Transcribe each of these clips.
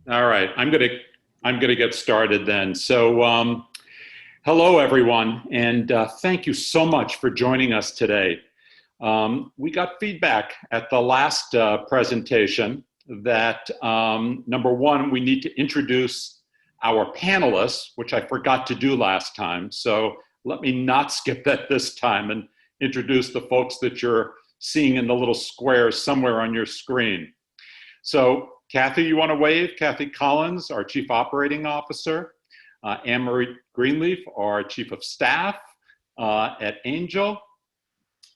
All right, I'm gonna get started then. So, hello everyone, and thank you so much for joining us today. We got feedback at the last presentation that number one, we need to introduce our panelists, which I forgot to do last time. So let me not skip that this time and introduce the folks that you're seeing in the little squares somewhere on your screen. So Kathy, you want to wave? Kathy Collins, our Chief Operating Officer. Anne-Marie Greenleaf, our Chief of Staff at Angell.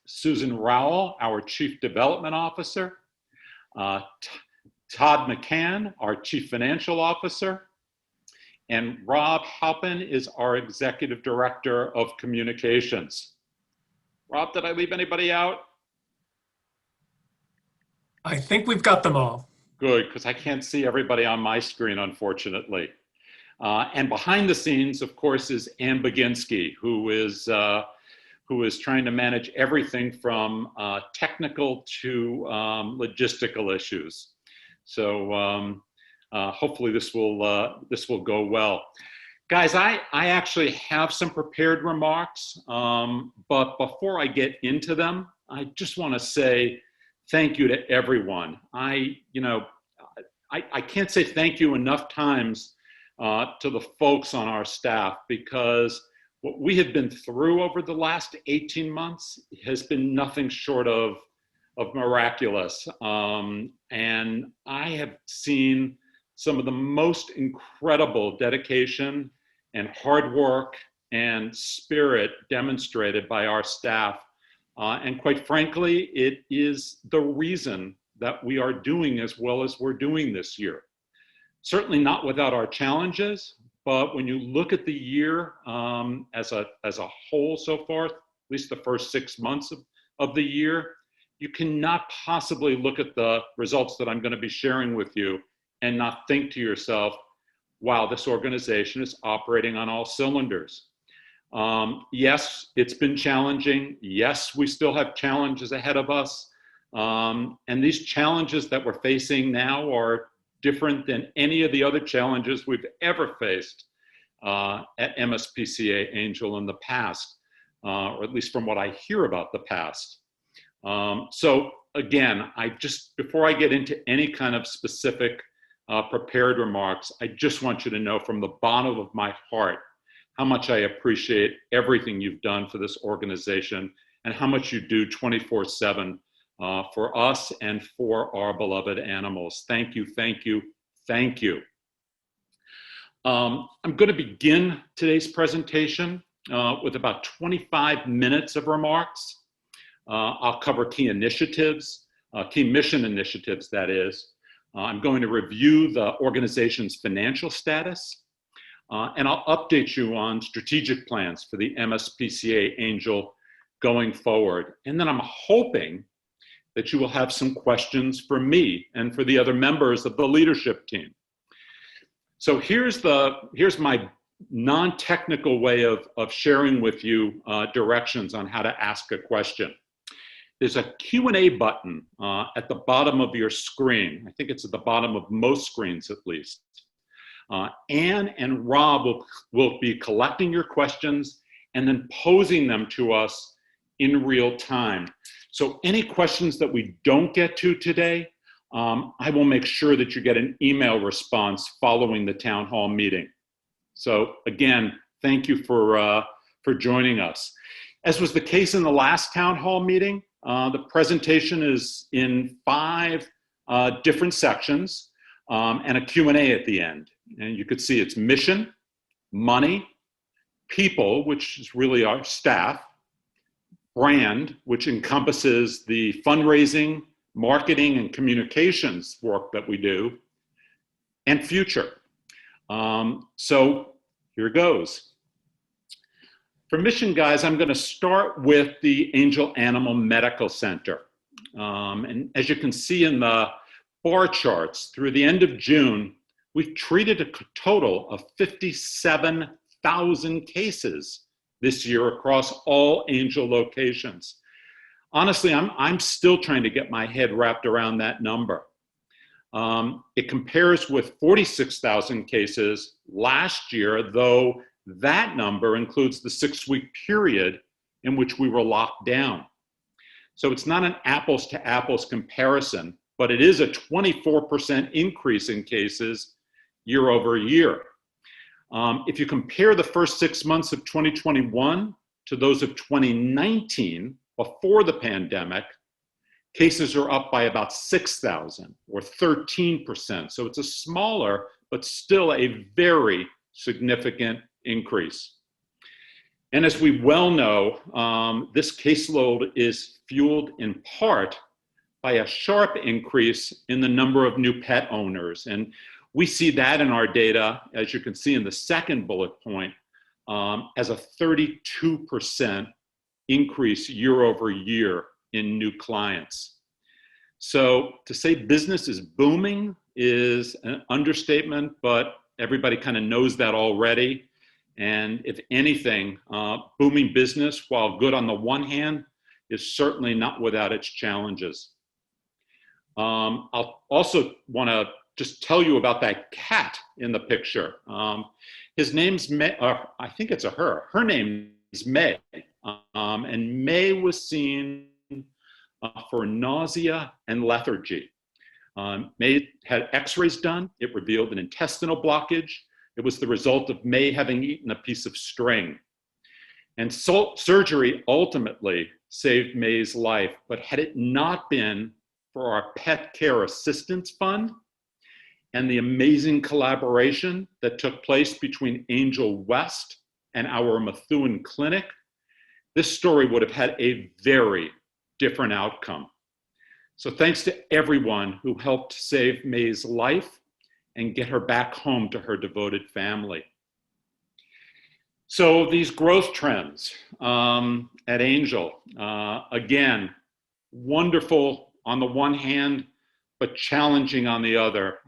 Susan Rowell, our Chief Development Officer. Todd McCann, our Chief Financial Officer. And Rob Halpin is our Executive Director of Communications. Rob, did I leave anybody out? I think we've got them all. Good, because I can't see everybody on my screen, unfortunately. And behind the scenes, of course, is Ann Baginski, who is trying to manage everything from technical to logistical issues. So hopefully this will go well. Guys, I actually have some prepared remarks, but before I get into them, I just want to say thank you to everyone. I can't say thank you enough times to the folks on our staff, because what we have been through over the last 18 months has been nothing short of miraculous. And I have seen some of the most incredible dedication and hard work and spirit demonstrated by our staff. And quite frankly, it is the reason that we are doing as well as we're doing this year. Certainly not without our challenges, but when you look at the year as a whole so far, at least the first 6 months of the year, you cannot possibly look at the results that I'm going to be sharing with you and not think to yourself, wow, this organization is operating on all cylinders. Yes, it's been challenging. Yes, we still have challenges ahead of us. And these challenges that we're facing now are different than any of the other challenges we've ever faced at MSPCA-Angell in the past, or at least from what I hear about the past. So again, before I get into any kind of specific prepared remarks, I just want you to know from the bottom of my heart how much I appreciate everything you've done for this organization and how much you do 24/7 for us and for our beloved animals. Thank you, thank you, thank you. I'm going to begin today's presentation with about 25 minutes of remarks. I'll cover key initiatives, key mission initiatives, that is. I'm going to review the organization's financial status, and I'll update you on strategic plans for the MSPCA-Angell going forward. And then I'm hoping that you will have some questions for me and for the other members of the leadership team. So here's my non-technical way of sharing with you directions on how to ask a question. There's a Q&A button at the bottom of your screen. I think it's at the bottom of most screens at least. Anne and Rob will be collecting your questions and then posing them to us in real time. So any questions that we don't get to today, I will make sure that you get an email response following the town hall meeting. So again, thank you for joining us. As was the case in the last town hall meeting, the presentation is in 5 different sections and a Q&A at the end. And you could see it's mission, money, people, which is really our staff, brand, which encompasses the fundraising, marketing, and communications work that we do, and future. So here goes. For mission, guys, I'm going to start with the Angell Animal Medical Center. And as you can see in the bar charts, through the end of June, we've treated a total of 57,000 cases this year across all Angell locations. Honestly, I'm still trying to get my head wrapped around that number. It compares with 46,000 cases last year, though that number includes the 6-week period in which we were locked down. So it's not an apples to apples comparison, but it is a 24% increase in cases year over year. If you compare the first 6 months of 2021 to those of 2019, before the pandemic, cases are up by about 6,000 or 13%. So it's a smaller, but still a very significant increase. And as we well know, this caseload is fueled in part by a sharp increase in the number of new pet owners. And we see that in our data, as you can see in the second bullet point, as a 32% increase year over year in new clients. So to say business is booming is an understatement, but everybody kind of knows that already. And if anything, booming business, while good on the one hand, is certainly not without its challenges. I'll also want to just tell you about that cat in the picture. His name's May, I think it's a her. Her name is May. And May was seen for nausea and lethargy. May had x-rays done. It revealed an intestinal blockage. It was the result of May having eaten a piece of string. And surgery ultimately saved May's life, but had it not been for our Pet Care Assistance Fund and the amazing collaboration that took place between Angell West and our Methuen Clinic, this story would have had a very different outcome. So thanks to everyone who helped save May's life and get her back home to her devoted family. So these growth trends at Angell, again, wonderful on the one hand, but challenging on the other.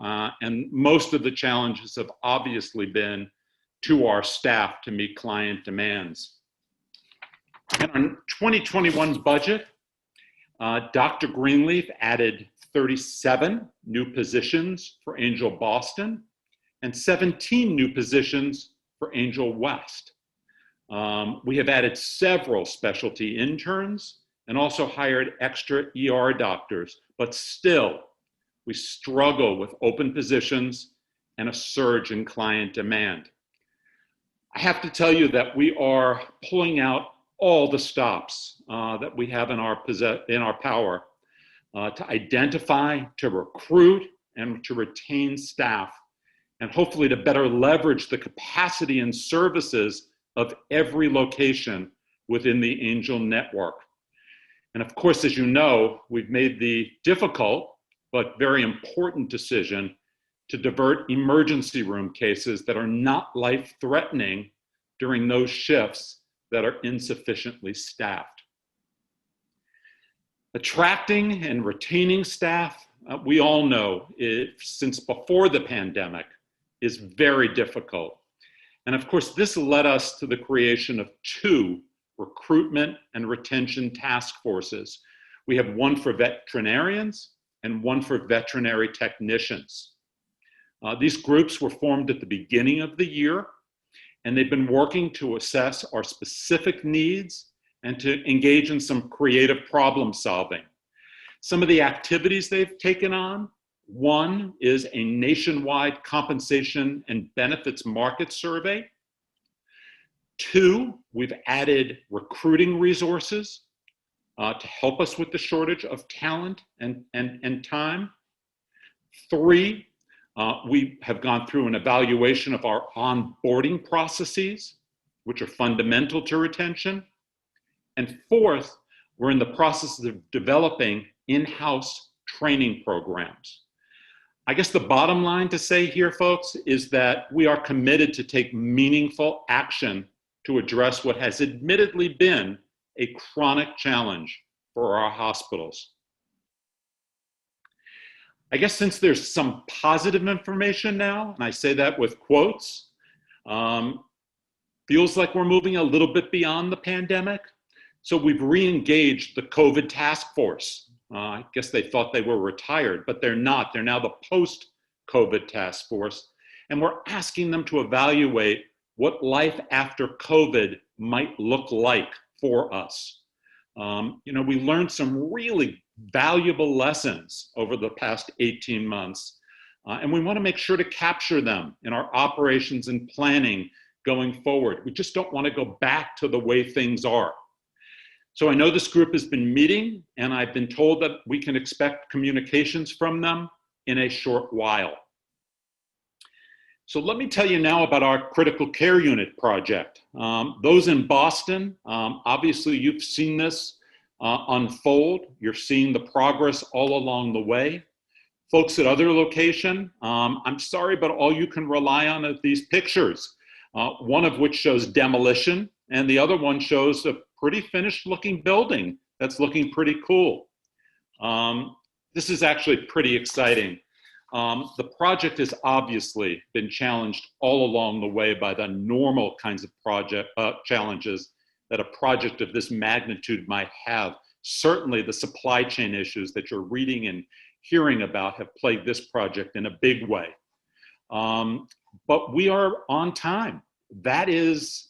And most of the challenges have obviously been to our staff to meet client demands. In our 2021 budget, Dr. Greenleaf added 37 new positions for Angell Boston and 17 new positions for Angell West. We have added several specialty interns and also hired extra ER doctors, but still we struggle with open positions and a surge in client demand. I have to tell you that we are pulling out all the stops that we have in our power to identify, to recruit, and to retain staff, and hopefully to better leverage the capacity and services of every location within the Angell network. And of course, as you know, we've made the difficult but very important decision to divert emergency room cases that are not life-threatening during those shifts that are insufficiently staffed. Attracting and retaining staff, we all know, since before the pandemic, is very difficult. And of course, this led us to the creation of 2 recruitment and retention task forces. We have one for veterinarians and one for veterinary technicians. These groups were formed at the beginning of the year, and they've been working to assess our specific needs and to engage in some creative problem solving. Some of the activities they've taken on, one is a nationwide compensation and benefits market survey. 2, we've added recruiting resources to help us with the shortage of talent and time. 3, we have gone through an evaluation of our onboarding processes, which are fundamental to retention. And 4th, we're in the process of developing in-house training programs. I guess the bottom line to say here, folks, is that we are committed to take meaningful action to address what has admittedly been a chronic challenge for our hospitals. I guess since there's some positive information now, and I say that with quotes, feels like we're moving a little bit beyond the pandemic. So we've re-engaged the COVID task force I guess they thought they were retired, but they're not. They're now the post-COVID task force. And we're asking them to evaluate what life after COVID might look like for us. We learned some really valuable lessons over the past 18 months, and we want to make sure to capture them in our operations and planning going forward. We just don't want to go back to the way things are. So I know this group has been meeting, and I've been told that we can expect communications from them in a short while. So let me tell you now about our critical care unit project. Those in Boston, obviously you've seen this unfold. You're seeing the progress all along the way. Folks at other location, I'm sorry, but all you can rely on are these pictures, one of which shows demolition, and the other one shows a pretty finished looking building that's looking pretty cool. This is actually pretty exciting. The project has obviously been challenged all along the way by the normal kinds of challenges that a project of this magnitude might have. Certainly the supply chain issues that you're reading and hearing about have plagued this project in a big way. But we are on time. That is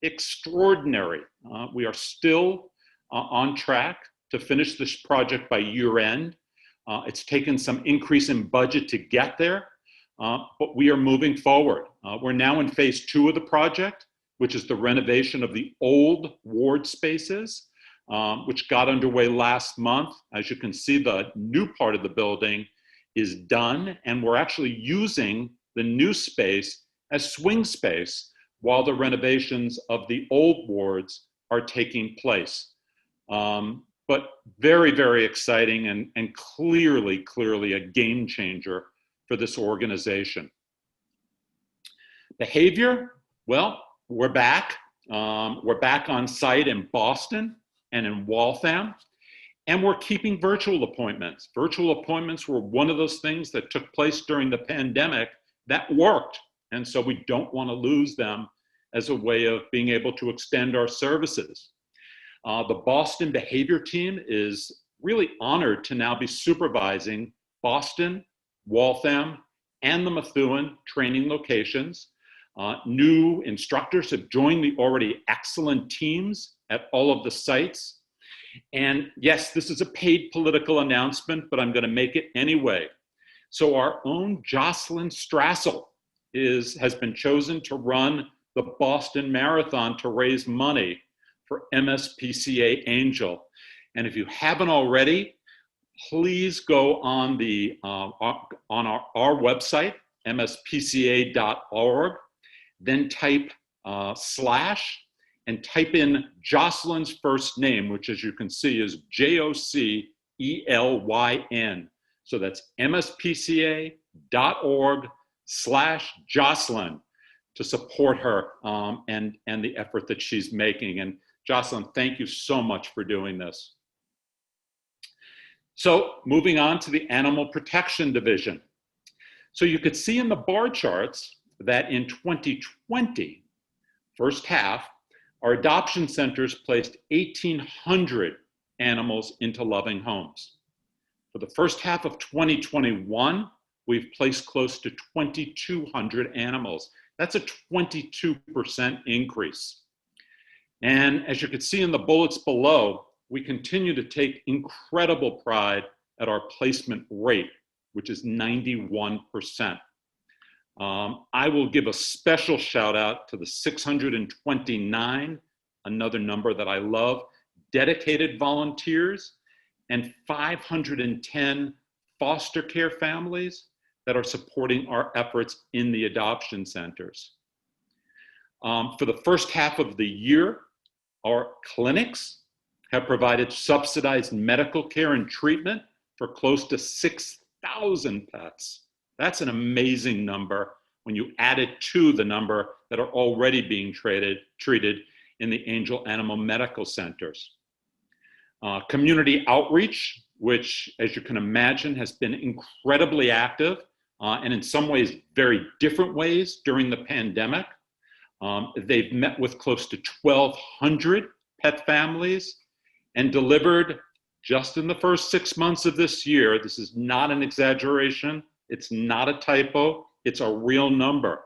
extraordinary. We are still on track to finish this project by year end. It's taken some increase in budget to get there, but we are moving forward. We're now in phase 2 of the project, which is the renovation of the old ward spaces, which got underway last month. As you can see, the new part of the building is done, and we're actually using the new space as swing space while the renovations of the old wards are taking place. But very, very exciting and clearly a game changer for this organization. Behavior, well, we're back. We're back on site in Boston and in Waltham, and we're keeping virtual appointments. Virtual appointments were one of those things that took place during the pandemic that worked, and so we don't want to lose them as a way of being able to extend our services. The Boston behavior team is really honored to now be supervising Boston, Waltham, and the Methuen training locations. New instructors have joined the already excellent teams at all of the sites. And yes, this is a paid political announcement, but I'm going to make it anyway. So our own Jocelyn Strassel has been chosen to run the Boston Marathon to raise money for MSPCA-Angell. And if you haven't already, please go on our website, mspca.org, then type / and type in Jocelyn's first name, which as you can see is JOCELYN. So that's mspca.org/Jocelyn to support her and the effort that she's making. And Jocelyn, thank you so much for doing this. So moving on to the Animal Protection Division. So you could see in the bar charts that in 2020, first half, our adoption centers placed 1,800 animals into loving homes. For the first half of 2021, we've placed close to 2,200 animals. That's a 22% increase. And as you can see in the bullets below, we continue to take incredible pride at our placement rate, which is 91%. I will give a special shout out to the 629, another number that I love, dedicated volunteers, and 510 foster care families that are supporting our efforts in the adoption centers. For the first half of the year, our clinics have provided subsidized medical care and treatment for close to 6,000 pets. That's an amazing number when you add it to the number that are already being treated in the Angell Animal Medical Centers. Community outreach, which as you can imagine has been incredibly active and in some ways very different ways during the pandemic. They've met with close to 1,200 pet families and delivered just in the first 6 months of this year, this is not an exaggeration, it's not a typo, it's a real number,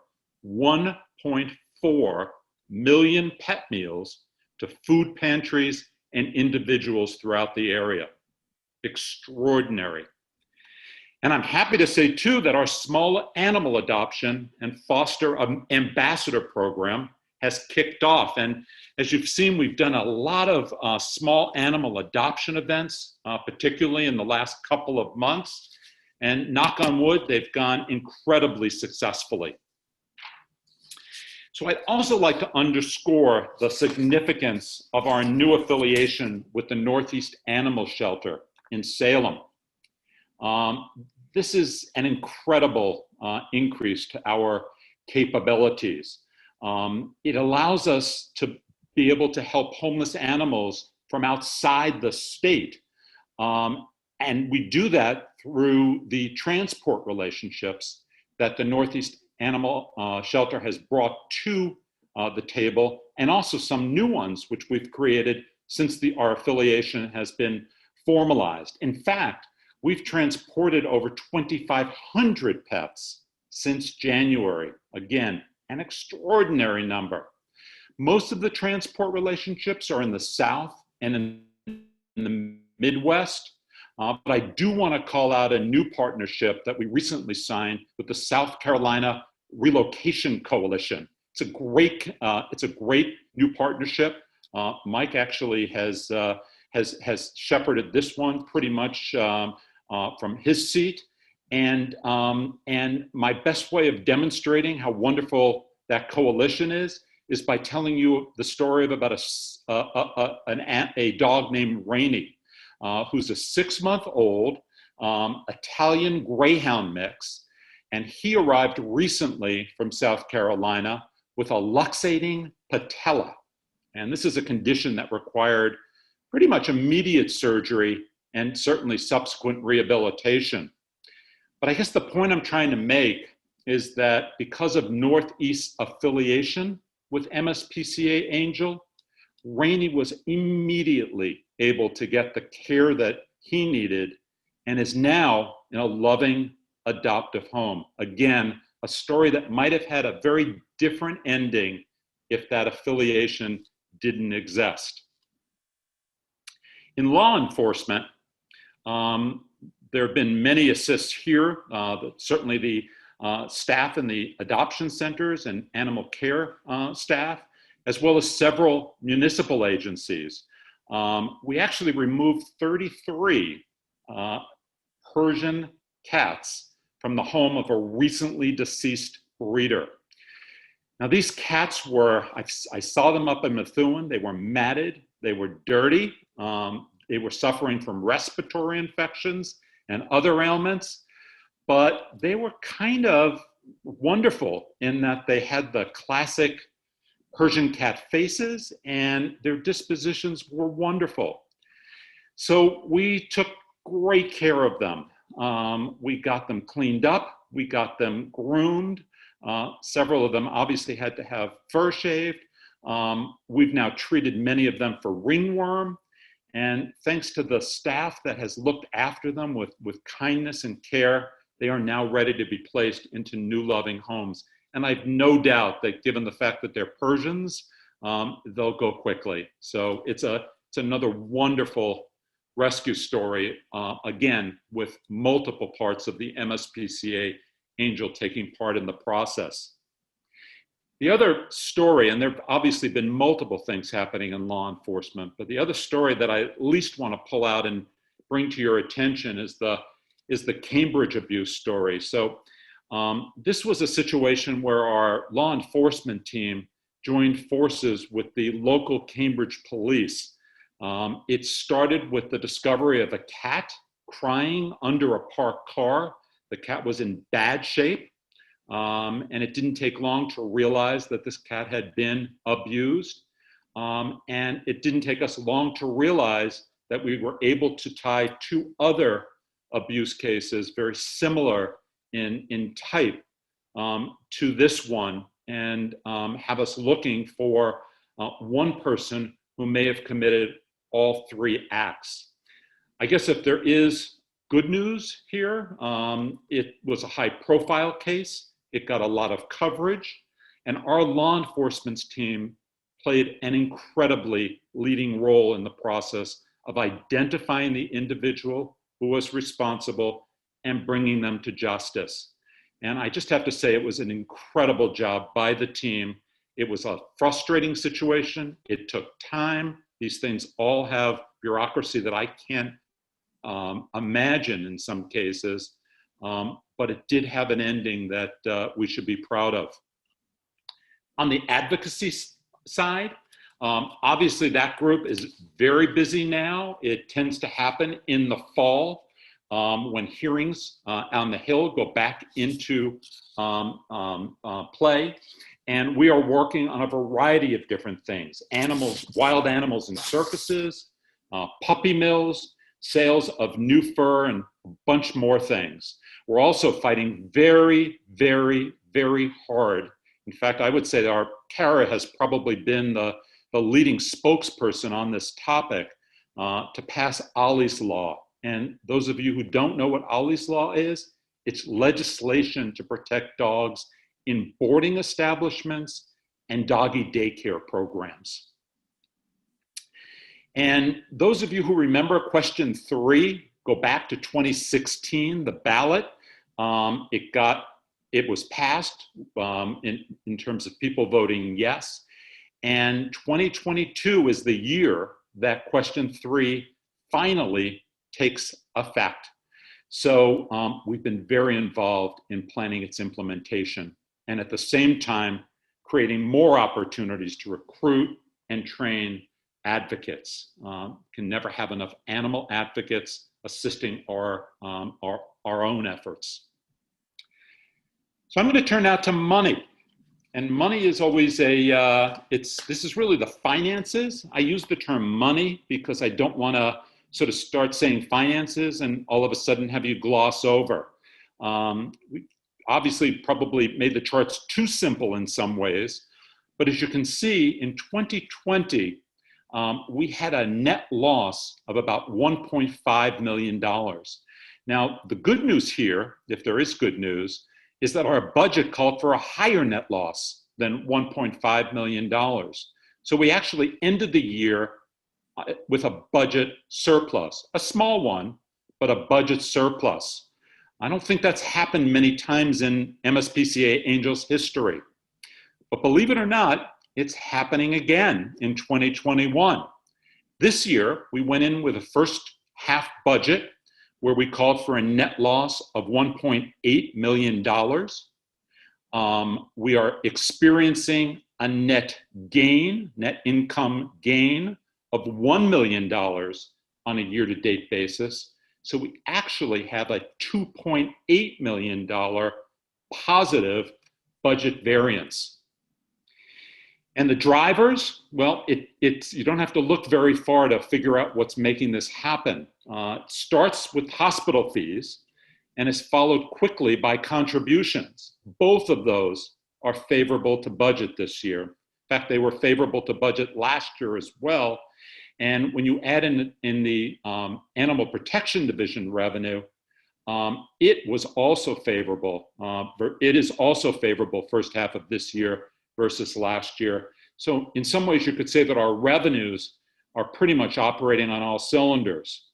1.4 million pet meals to food pantries and individuals throughout the area. Extraordinary. And I'm happy to say too that our small animal adoption and foster ambassador program has kicked off. And as you've seen, we've done a lot of small animal adoption events, particularly in the last couple of months. And knock on wood, they've gone incredibly successfully. So I'd also like to underscore the significance of our new affiliation with the Northeast Animal Shelter in Salem. This is an incredible increase to our capabilities. It allows us to be able to help homeless animals from outside the state. And we do that through the transport relationships that the Northeast Animal Shelter has brought to the table, and also some new ones which we've created since our affiliation has been formalized. In fact, we've transported over 2,500 pets since January. Again, an extraordinary number. Most of the transport relationships are in the South and in the Midwest. But I do want to call out a new partnership that we recently signed with the South Carolina Relocation Coalition. It's a great new partnership. Mike actually has shepherded this one pretty much from his seat. And my best way of demonstrating how wonderful that coalition is by telling you the story of about a dog named Rainey, who's a 6-month-old Italian Greyhound mix. And he arrived recently from South Carolina with a luxating patella. And this is a condition that required pretty much immediate surgery and certainly subsequent rehabilitation. But I guess the point I'm trying to make is that because of Northeast affiliation with MSPCA-Angell, Rainey was immediately able to get the care that he needed and is now in a loving adoptive home. Again, a story that might have had a very different ending if that affiliation didn't exist. In law enforcement, there have been many assists here. Certainly the staff in the adoption centers and animal care staff, as well as several municipal agencies. We actually removed 33 Persian cats from the home of a recently deceased breeder. Now these cats I saw them up in Methuen. They were matted, they were dirty, they were suffering from respiratory infections and other ailments, but they were kind of wonderful in that they had the classic Persian cat faces and their dispositions were wonderful. So we took great care of them. We got them cleaned up, we got them groomed. Several of them obviously had to have fur shaved. We've now treated many of them for ringworm. And thanks to the staff that has looked after them with kindness and care, they are now ready to be placed into new loving homes. And I've no doubt that given the fact that they're Persians, they'll go quickly. So it's another wonderful rescue story, again, with multiple parts of the MSPCA-Angell taking part in the process. The other story, and there have obviously been multiple things happening in law enforcement, but the other story that I at least want to pull out and bring to your attention is the Cambridge abuse story. So this was a situation where our law enforcement team joined forces with the local Cambridge police. It started with the discovery of a cat crying under a parked car. The cat was in bad shape. And it didn't take long to realize that this cat had been abused. And it didn't take us long to realize that we were able to tie 2 other abuse cases, very similar in type, to this one, and have us looking for one person who may have committed all 3 acts. I guess if there is good news here, it was a high profile case. It got a lot of coverage, and our law enforcement team played an incredibly leading role in the process of identifying the individual who was responsible and bringing them to justice. And I just have to say, it was an incredible job by the team. It was a frustrating situation. It took time. These things all have bureaucracy that I can't imagine in some cases, but it did have an ending that we should be proud of. On the advocacy side, obviously that group is very busy now. It tends to happen in the fall when hearings on the Hill go back into play. And we are working on a variety of different things: animals, wild animals in circuses, puppy mills, sales of new fur, and a bunch more things. We're also fighting very, very, very hard. In fact, I would say that Kara has probably been the leading spokesperson on this topic to pass Ollie's Law. And those of you who don't know what Ollie's Law is, it's legislation to protect dogs in boarding establishments and doggy daycare programs. And those of you who remember question 3, go back to 2016, the ballot. It was passed in terms of people voting yes. And 2022 is the year that question 3 finally takes effect. So we've been very involved in planning its implementation, and at the same time, creating more opportunities to recruit and train advocates. Can never have enough animal advocates assisting our own efforts. So I'm going to turn now to money. And money is always this is really the finances. I use the term money because I don't want to sort of start saying finances and all of a sudden have you gloss over. We obviously probably made the charts too simple in some ways, but as you can see, in 2020, we had a net loss of about $1.5 million. Now, the good news here, if there is good news, is that our budget called for a higher net loss than $1.5 million. So we actually ended the year with a budget surplus, a small one, but a budget surplus. I don't think that's happened many times in MSPCA-Angell's history. But believe it or not, it's happening again in 2021. This year, we went in with a first half budget where we called for a net loss of $1.8 million. We are experiencing a net income gain of $1 million on a year-to-date basis. So we actually have a $2.8 million positive budget variance. And the drivers, well, you don't have to look very far to figure out what's making this happen. It starts with hospital fees and is followed quickly by contributions. Both of those are favorable to budget this year. In fact, they were favorable to budget last year as well. And when you add in the Animal Protection Division revenue, it was also favorable. It is also favorable first half of this year versus last year. So in some ways, you could say that our revenues are pretty much operating on all cylinders.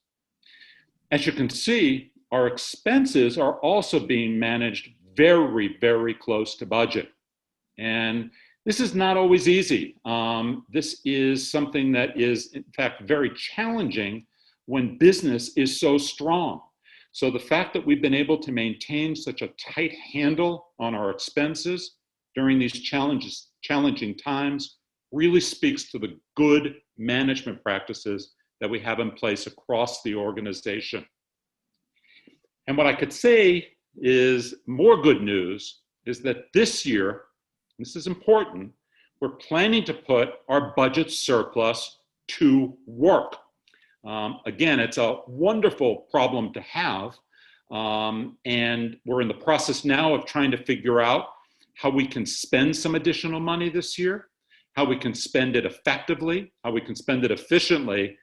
As you can see, our expenses are also being managed very, very close to budget. And this is not always easy. This is something that is, in fact, very challenging when business is so strong. So the fact that we've been able to maintain such a tight handle on our expenses during these challenging times really speaks to the good management practices that we have in place across the organization. And what I could say is more good news is that this year, this is important, we're planning to put our budget surplus to work. Again, it's a wonderful problem to have. And we're in the process now of trying to figure out how we can spend some additional money this year, how we can spend it effectively, how we can spend it efficiently.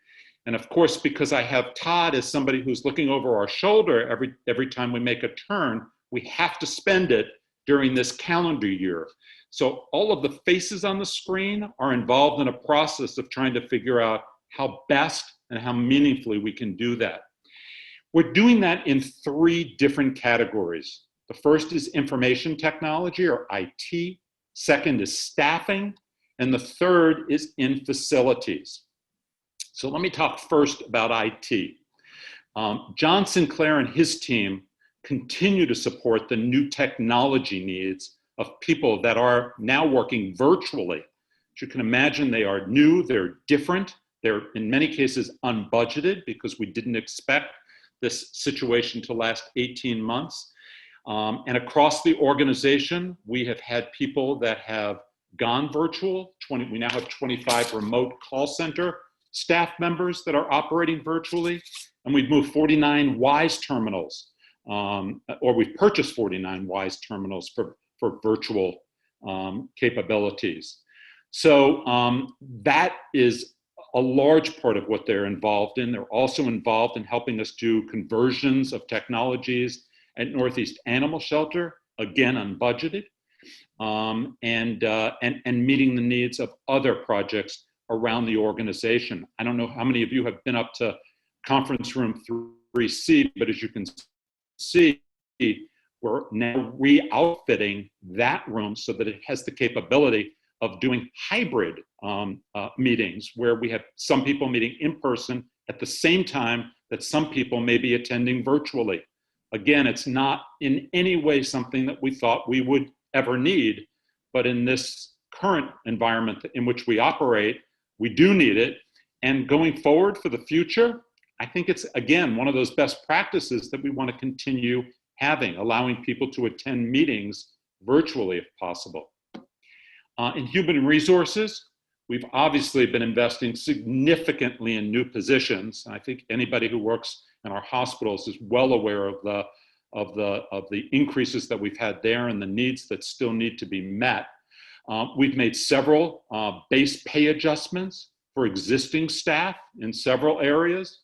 And of course, because I have Todd as somebody who's looking over our shoulder every time we make a turn, we have to spend it during this calendar year. So all of the faces on the screen are involved in a process of trying to figure out how best and how meaningfully we can do that. We're doing that in 3 different categories. The first is information technology, or IT. Second is staffing. And the third is in facilities. So let me talk first about IT. John Sinclair and his team continue to support the new technology needs of people that are now working virtually. As you can imagine, they are new, they're different, they're in many cases unbudgeted because we didn't expect this situation to last 18 months. And across the organization, we have had people that have gone virtual. We now have 25 remote call center staff members that are operating virtually. And we've moved 49 WISE terminals, or we've purchased 49 WISE terminals for virtual capabilities. So that is a large part of what they're involved in. They're also involved in helping us do conversions of technologies at Northeast Animal Shelter, again unbudgeted, and meeting the needs of other projects around the organization. I don't know how many of you have been up to conference room 3C, but as you can see, we're now re-outfitting that room so that it has the capability of doing hybrid meetings, where we have some people meeting in person at the same time that some people may be attending virtually. Again, it's not in any way something that we thought we would ever need, but in this current environment in which we operate, we do need it. And going forward for the future, I think it's, again, one of those best practices that we want to continue having, allowing people to attend meetings virtually if possible. In human resources, we've obviously been investing significantly in new positions. I think anybody who works in our hospitals is well aware of the increases that we've had there and the needs that still need to be met. We've made several base pay adjustments for existing staff in several areas.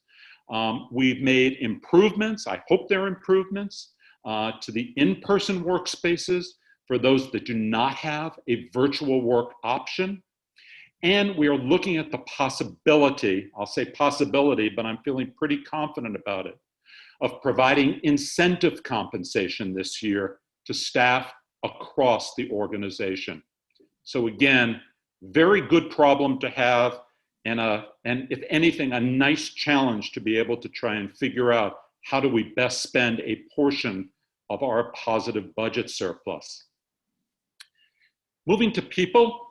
We've made improvements, I hope they're improvements, to the in-person workspaces for those that do not have a virtual work option. And we are looking at the possibility, I'll say possibility, but I'm feeling pretty confident about it, of providing incentive compensation this year to staff across the organization. So again, very good problem to have, and if anything, a nice challenge to be able to try and figure out how do we best spend a portion of our positive budget surplus. Moving to people,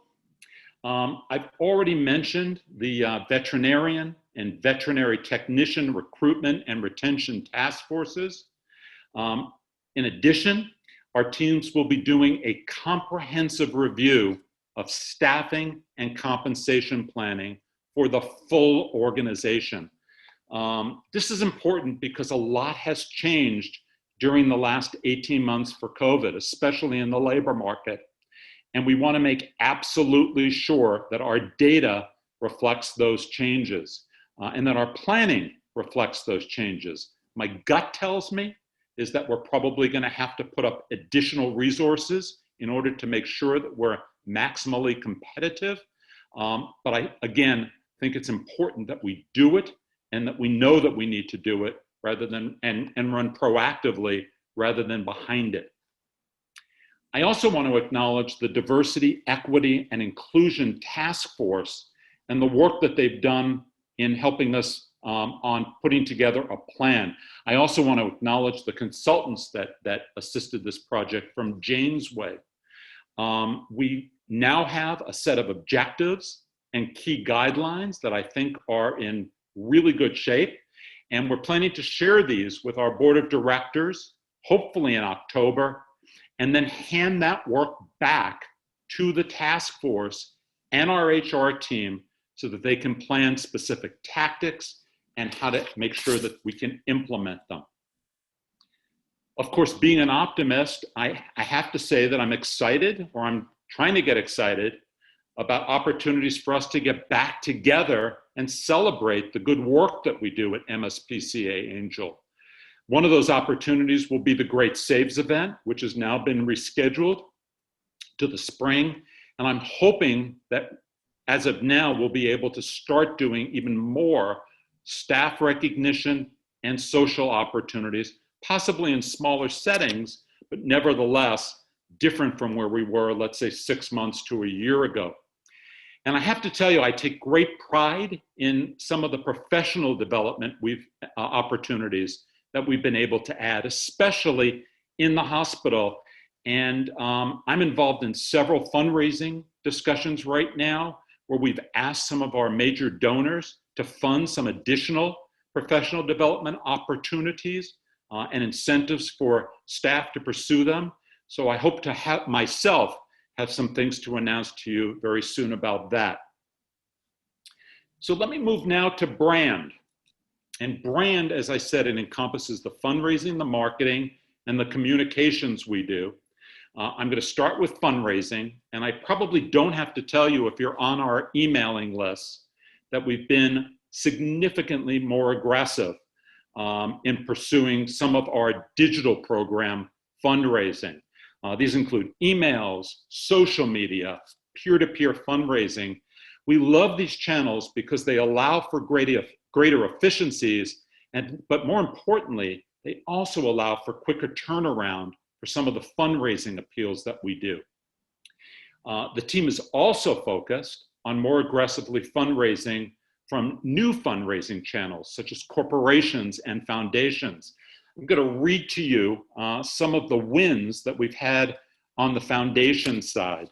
I've already mentioned the veterinarian and veterinary technician recruitment and retention task forces. In addition, our teams will be doing a comprehensive review of staffing and compensation planning for the full organization. This is important because a lot has changed during the last 18 months for COVID, especially in the labor market. And we want to make absolutely sure that our data reflects those changes and that our planning reflects those changes. My gut tells me is that we're probably going to have to put up additional resources in order to make sure that we're maximally competitive. But I, again, think it's important that we do it and that we know that we need to do it rather than, and run proactively rather than behind it. I also want to acknowledge the Diversity, Equity, and Inclusion Task Force and the work that they've done in helping us on putting together a plan. I also want to acknowledge the consultants that assisted this project from Jane's Way. We now have a set of objectives and key guidelines that I think are in really good shape. And we're planning to share these with our board of directors, hopefully in October, and then hand that work back to the task force and our HR team so that they can plan specific tactics and how to make sure that we can implement them. Of course, being an optimist, I have to say that I'm excited, or I'm trying to get excited, about opportunities for us to get back together and celebrate the good work that we do at MSPCA-Angell. One of those opportunities will be the Great Saves event, which has now been rescheduled to the spring. And I'm hoping that as of now, we'll be able to start doing even more staff recognition and social opportunities, possibly in smaller settings, but nevertheless different from where we were, let's say, 6 months to a year ago. And I have to tell you, I take great pride in some of the professional development opportunities that we've been able to add, especially in the hospital. And I'm involved in several fundraising discussions right now where we've asked some of our major donors to fund some additional professional development opportunities and incentives for staff to pursue them. So I hope to have myself have some things to announce to you very soon about that. So let me move now to brand. And brand, as I said, it encompasses the fundraising, the marketing, and the communications we do. I'm going to start with fundraising, and I probably don't have to tell you, if you're on our emailing list, that we've been significantly more aggressive in pursuing some of our digital program fundraising. These include emails, social media, peer-to-peer fundraising. We love these channels because they allow for greater efficiencies, but more importantly, they also allow for quicker turnaround for some of the fundraising appeals that we do. The team is also focused on more aggressively fundraising from new fundraising channels, such as corporations and foundations. I'm going to read to you some of the wins that we've had on the foundation side.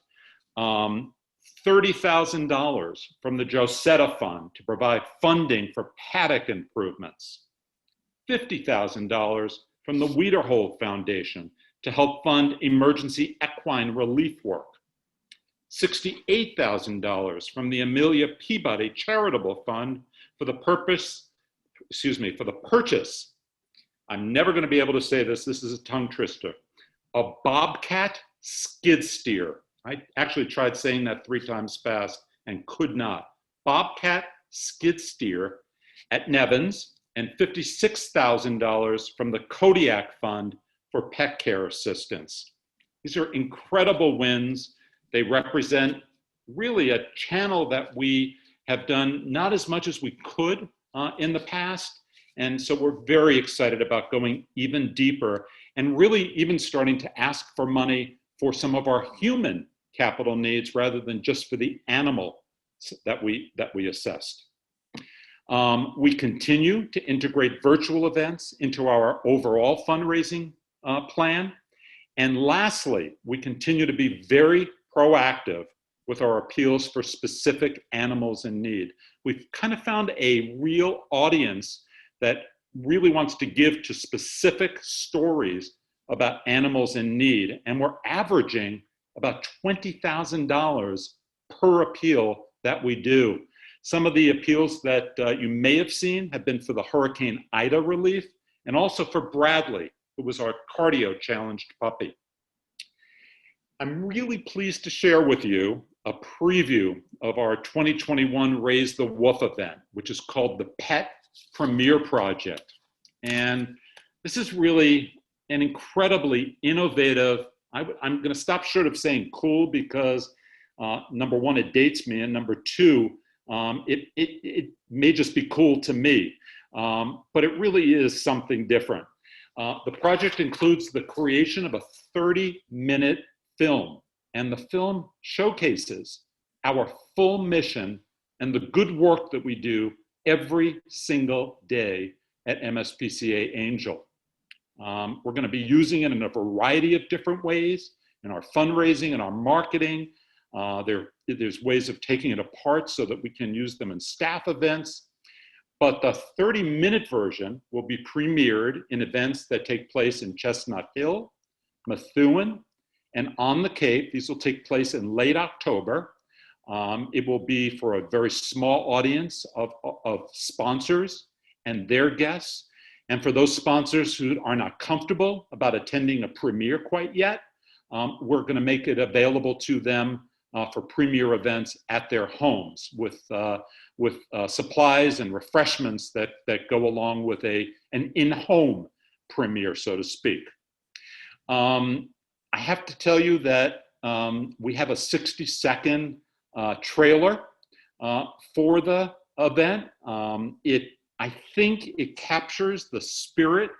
$30,000 from the Josetta Fund to provide funding for paddock improvements. $50,000 from the Wiederhold Foundation to help fund emergency equine relief work. $68,000 from the Amelia Peabody Charitable Fund for the purchase, I'm never going to be able to say this is a tongue twister, a Bobcat skid steer. I actually tried saying that 3 times fast and could not. Bobcat skid steer at Nevins, and $56,000 from the Kodiak Fund for pet care assistance. These are incredible wins. They represent really a channel that we have done not as much as we could in the past. And so we're very excited about going even deeper and really even starting to ask for money for some of our human capital needs rather than just for the animal that we assessed. We continue to integrate virtual events into our overall fundraising plan. And lastly, we continue to be very proactive with our appeals for specific animals in need. We've kind of found a real audience that really wants to give to specific stories about animals in need. And we're averaging about $20,000 per appeal that we do. Some of the appeals that you may have seen have been for the Hurricane Ida relief and also for Bradley, who was our cardio challenged puppy. I'm really pleased to share with you a preview of our 2021 Raise the Wolf event, which is called the Pet Premier Project. And this is really an incredibly innovative, I'm going to stop short of saying cool because number one, it dates me, and number two, it may just be cool to me, but it really is something different. The project includes the creation of a 30-minute film, and the film showcases our full mission and the good work that we do every single day at MSPCA-Angell. We're going to be using it in a variety of different ways in our fundraising and our marketing. There's ways of taking it apart so that we can use them in staff events. But the 30-minute version will be premiered in events that take place in Chestnut Hill, Methuen, and on the Cape. These will take place in late October. It will be for a very small audience of sponsors and their guests. And for those sponsors who are not comfortable about attending a premiere quite yet, we're going to make it available to them for premier events at their homes with supplies and refreshments that go along with an in-home premiere, so to speak. I have to tell you that we have a 60-second trailer for the event. I think it captures the spirit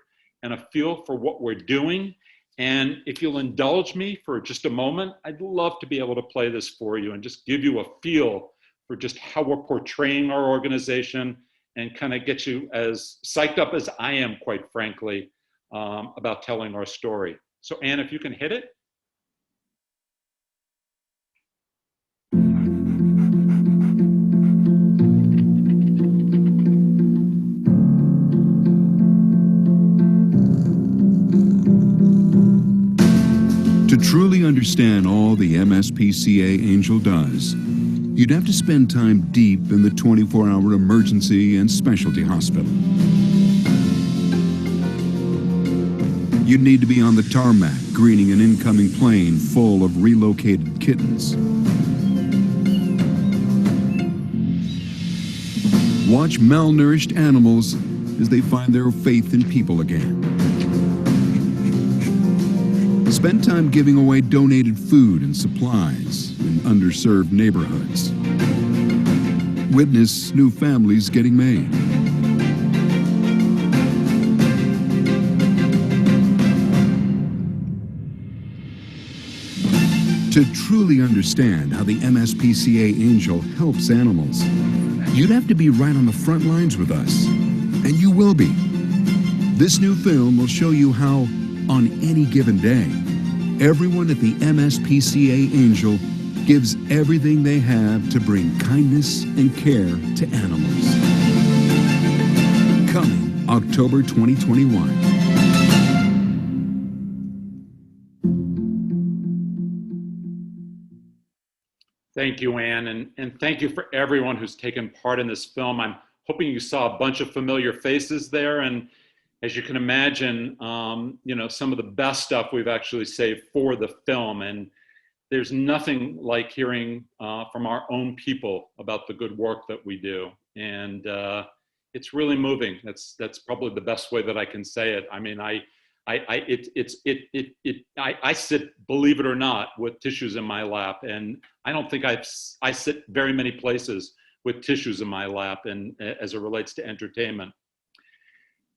and a feel for what we're doing. And if you'll indulge me for just a moment, I'd love to be able to play this for you and just give you a feel for just how we're portraying our organization and kind of get you as psyched up as I am, quite frankly, about telling our story. So Ann, if you can hit it. To truly understand all the MSPCA-Angell does, you'd have to spend time deep in the 24-hour emergency and specialty hospital. You'd need to be on the tarmac greening an incoming plane full of relocated kittens. Watch malnourished animals as they find their faith in people again. Spend time giving away donated food and supplies in underserved neighborhoods. Witness new families getting made. To truly understand how the MSPCA-Angell helps animals, you'd have to be right on the front lines with us. And you will be. This new film will show you how, on any given day, everyone at the MSPCA-Angell gives everything they have to bring kindness and care to animals. Coming October 2021. Thank you, Ann, and thank you for everyone who's taken part in this film. I'm hoping you saw a bunch of familiar faces there, and as you can imagine, some of the best stuff we've actually saved for the film, and there's nothing like hearing from our own people about the good work that we do, and it's really moving. That's probably the best way that I can say it. I mean, I sit, believe it or not, with tissues in my lap, and I don't think I sit very many places with tissues in my lap, and as it relates to entertainment.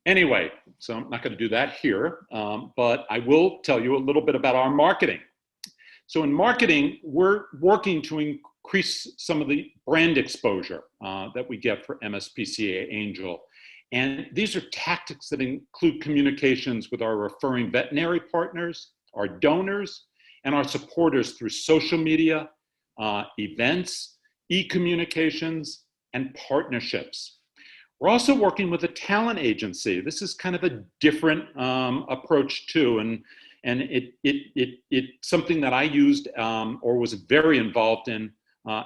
Anyway, so I'm not going to do that here, but I will tell you a little bit about our marketing. So in marketing, we're working to increase some of the brand exposure that we get for MSPCA-Angell. And these are tactics that include communications with our referring veterinary partners, our donors, and our supporters through social media, events, e-communications, and partnerships. We're also working with a talent agency. This is kind of a different approach too, and it's something that I used or was very involved in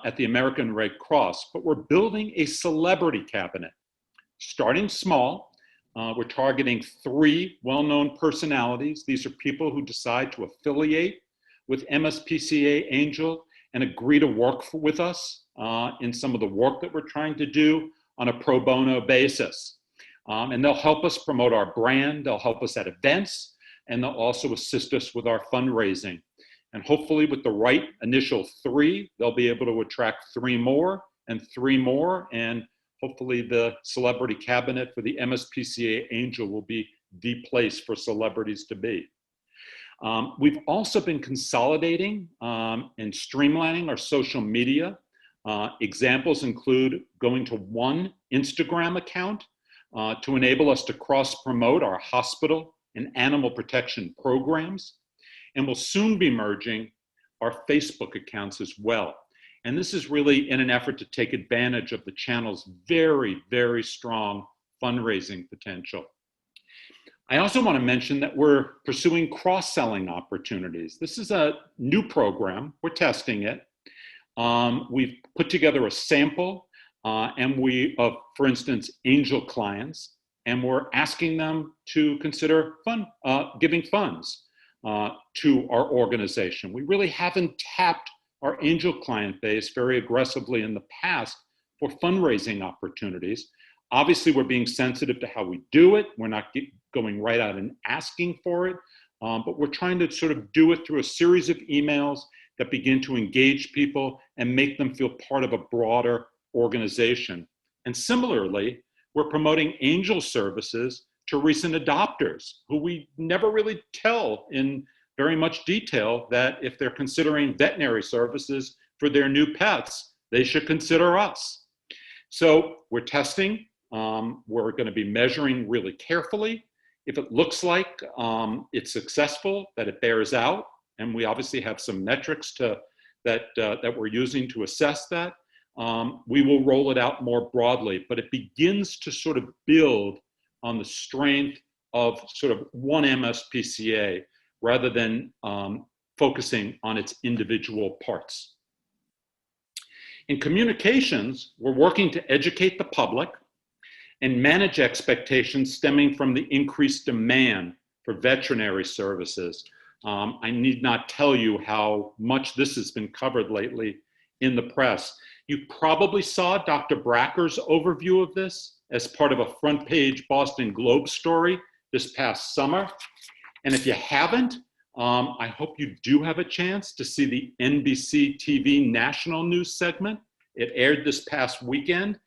at the American Red Cross. But we're building a celebrity cabinet, starting small. We're targeting 3 well-known personalities. These are people who decide to affiliate with MSPCA-Angell and agree to work with us in some of the work that we're trying to do on a pro bono basis. And they'll help us promote our brand, they'll help us at events, and they'll also assist us with our fundraising. And hopefully with the right initial 3, they'll be able to attract 3 more and 3 more, and hopefully the celebrity cabinet for the MSPCA-Angell will be the place for celebrities to be. We've also been consolidating and streamlining our social media. Examples include going to one Instagram account to enable us to cross-promote our hospital and animal protection programs. And we'll soon be merging our Facebook accounts as well. And this is really in an effort to take advantage of the channel's very, very strong fundraising potential. I also want to mention that we're pursuing cross-selling opportunities. This is a new program. We're testing it. We've put together a sample and for instance, Angell clients, and we're asking them to consider giving funds to our organization. We really haven't tapped our angel client base very aggressively in the past for fundraising opportunities. Obviously, we're being sensitive to how we do it. We're not going right out and asking for it, but we're trying to sort of do it through a series of emails that begin to engage people and make them feel part of a broader organization. And similarly, we're promoting angel services to recent adopters who we never really tell in very much detail that if they're considering veterinary services for their new pets, they should consider us. So we're testing. We're going to be measuring really carefully. If it looks like it's successful, that it bears out, and we obviously have some metrics that we're using to assess that, we will roll it out more broadly. But it begins to sort of build on the strength of sort of one MSPCA rather than focusing on its individual parts. In communications, we're working to educate the public and manage expectations stemming from the increased demand for veterinary services. I need not tell you how much this has been covered lately in the press. You probably saw Dr. Bracker's overview of this as part of a front page Boston Globe story this past summer. And if you haven't, I hope you do have a chance to see the NBC TV national news segment. It aired this past weekend,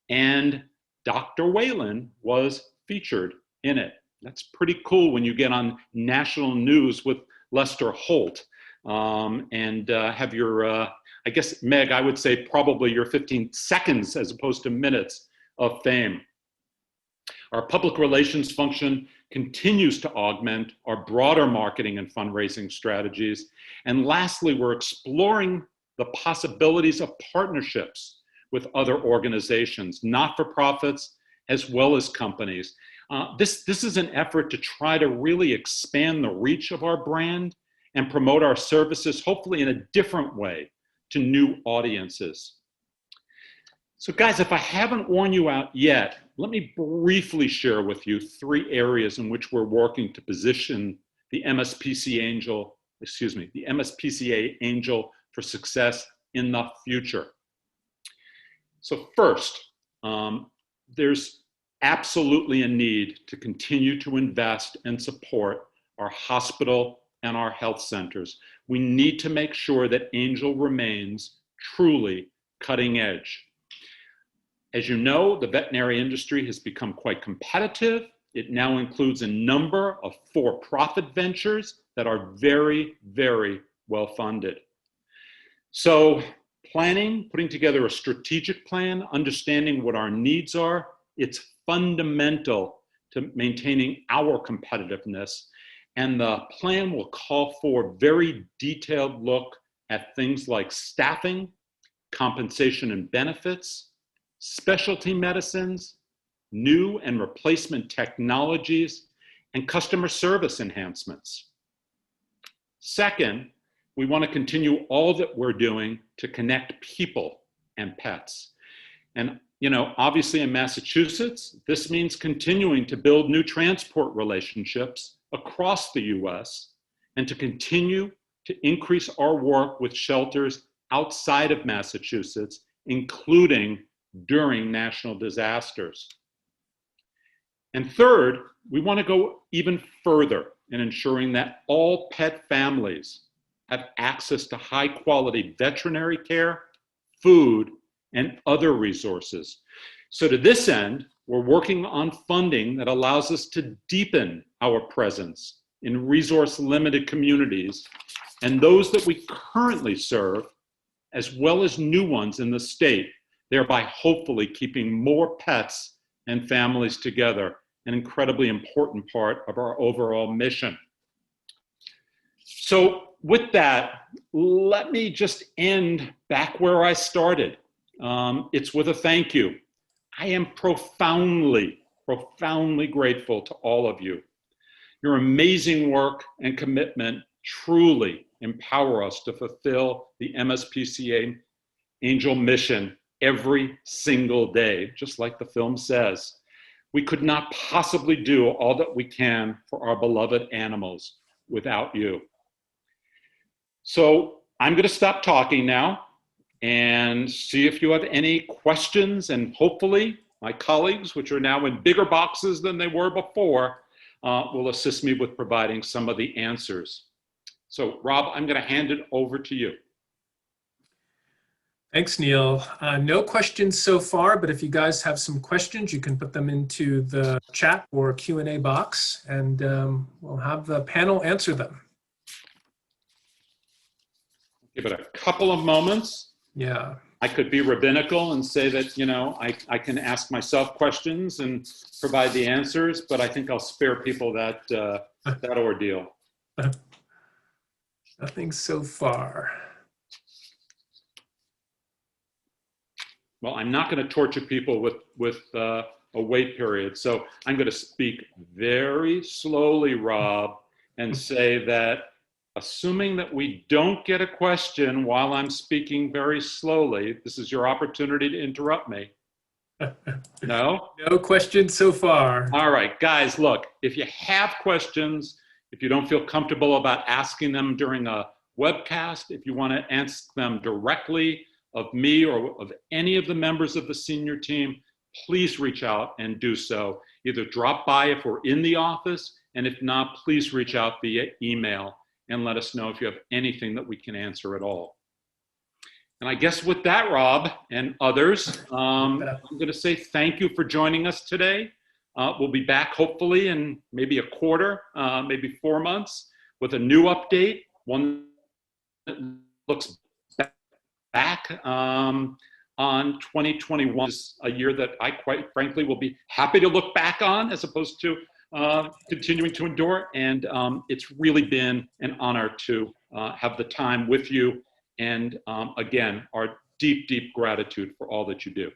and Dr. Whalen was featured in it. That's pretty cool when you get on national news with Lester Holt and have your, I guess, Meg, I would say probably your 15 seconds as opposed to minutes of fame. Our public relations function continues to augment our broader marketing and fundraising strategies. And lastly, we're exploring the possibilities of partnerships with other organizations, not-for-profits, as well as companies. This is an effort to try to really expand the reach of our brand and promote our services, hopefully in a different way, to new audiences. So guys, if I haven't worn you out yet, let me briefly share with you 3 areas in which we're working to position the MSPCA-Angell for success in the future. So first, there's absolutely a need to continue to invest and support our hospital and our health centers. We need to make sure that Angell remains truly cutting edge. As you know, the veterinary industry has become quite competitive. It now includes a number of for-profit ventures that are very, very well funded. So planning, putting together a strategic plan, understanding what our needs are, it's fundamental to maintaining our competitiveness. And the plan will call for a very detailed look at things like staffing, compensation and benefits, specialty medicines, new and replacement technologies, and customer service enhancements. Second, we want to continue all that we're doing to connect people and pets. And obviously in Massachusetts, this means continuing to build new transport relationships across the US and to continue to increase our work with shelters outside of Massachusetts, including during national disasters. And third, we want to go even further in ensuring that all pet families have access to high quality veterinary care, food, and other resources. So to this end, we're working on funding that allows us to deepen our presence in resource-limited communities and those that we currently serve, as well as new ones in the state, thereby hopefully keeping more pets and families together, an incredibly important part of our overall mission. So with that, let me just end back where I started. It's with a thank you. I am profoundly, profoundly grateful to all of you. Your amazing work and commitment truly empower us to fulfill the MSPCA-Angell mission every single day, just like the film says. We could not possibly do all that we can for our beloved animals without you. So I'm going to stop talking now and see if you have any questions, and hopefully my colleagues, which are now in bigger boxes than they were before, will assist me with providing some of the answers. So Rob, I'm going to hand it over to you. Thanks, Neil. No questions so far, but if you guys have some questions, you can put them into the chat or Q&A box, and we'll have the panel answer them. Give it a couple of moments. Yeah. I could be rabbinical and say that, you know, I can ask myself questions and provide the answers, but I think I'll spare people that, that ordeal. Nothing so far. Well, I'm not going to torture people with a wait period. So I'm going to speak very slowly, Rob, and say that assuming that we don't get a question while I'm speaking very slowly, this is your opportunity to interrupt me. No? No questions so far. All right, guys, look, if you have questions, if you don't feel comfortable about asking them during a webcast, if you want to ask them directly of me or of any of the members of the senior team, please reach out and do so. Either drop by if we're in the office, and if not, please reach out via email and let us know if you have anything that we can answer at all. And I guess with that, Rob and others, I'm going to say thank you for joining us today. We'll be back hopefully in maybe a quarter, maybe 4 months, with a new update, one that looks back on 2021, is a year that I quite frankly will be happy to look back on as opposed to continuing to endure. And it's really been an honor to have the time with you. And again, our deep, deep gratitude for all that you do.